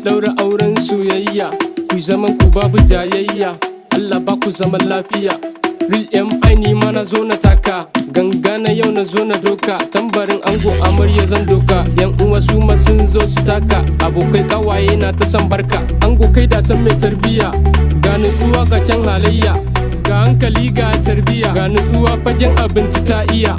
daura auren soyayya, ku zaman ku babu jayayya, Allah ba ku zaman lafiya. Real MI ni ma na zo na taka, ganga na yau na zo na doka, tambarin ango amarya zan doka, yan uwa su ma sun zo su taka, abokai kawaye na ta san barka. Ango kai da can mai tarbiya, ga nutsuwa ga kyan halayya, ga hankali ga tarbiya, ga nutsuwa fagen abinci ta iya.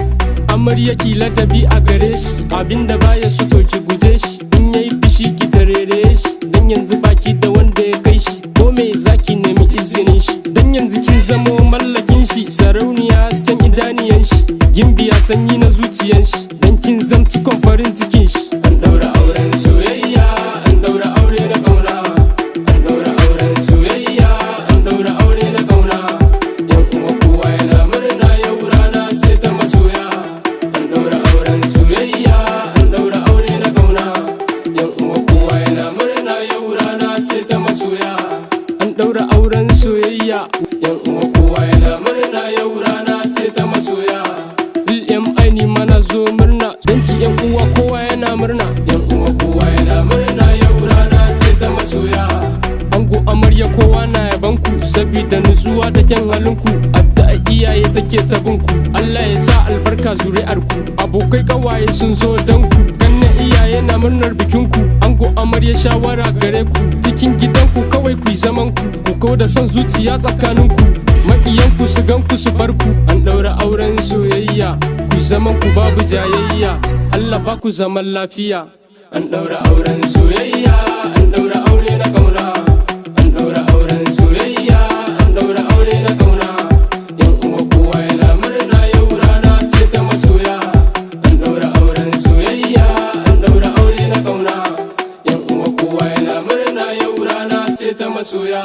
Amarya ki ladabi a gare shi, abinda baya so to ki guje shi, in yayi fishi ki tarere shi, dan yanzu baki da wanda ya kai shi, ko me zaki nemi izinin shi, dan yanzu kin zamo mallakin shi, sarauniya hasken idaniyan shi, gimbiya sanyi na zuciyan shi, dan kin zamci kon farin cikin shi. An daura auren soyayya, an daura aure na kauna, an daura auren soyayya, an daura aure na kauna, yan uwa kowa yana murna yau rana ce ta masoya. An daura auren soyayya, an daura aure na kauna, yan uwa kowa yana murna yau rana ce ta masoya. An daura auren soyayya, yan uwa kowa yana murna yau rana ce ta masoya. MI ni ma na zo murna, danki yan uwa kowa yana murna, yan uwa kowa yana murna yau rana ce ta masoya. Ango amarya kowa na yaban ku, sabida nutsuwa da kyan halin ku, addu'a iyaye take ta bin ku, Allah ya sa albarka zuri'ar ku, abokai kawaye sun zo dan ku, ganna iyaye na murnar bikin ku. Ango amarya shawara gare ku, cikin gidan ku kawai ku zaman ku, ku kawo da son zuciya tsakanin ku, maƙiyan ku su gan ku su bar ku. An daura auren soyayya, ku zaman ku babu jayayya, Allah ba ku zaman lafiya. An daura auren soyayya, an daura aure na kauna, an daura auren soyayya, an daura aure na kauna, yan uwa kowa yana murna yau rana ce ta masoya. An daura auren soyayya, an daura aure na kauna, yan uwa kowa yana murna yau rana ce ta masoya.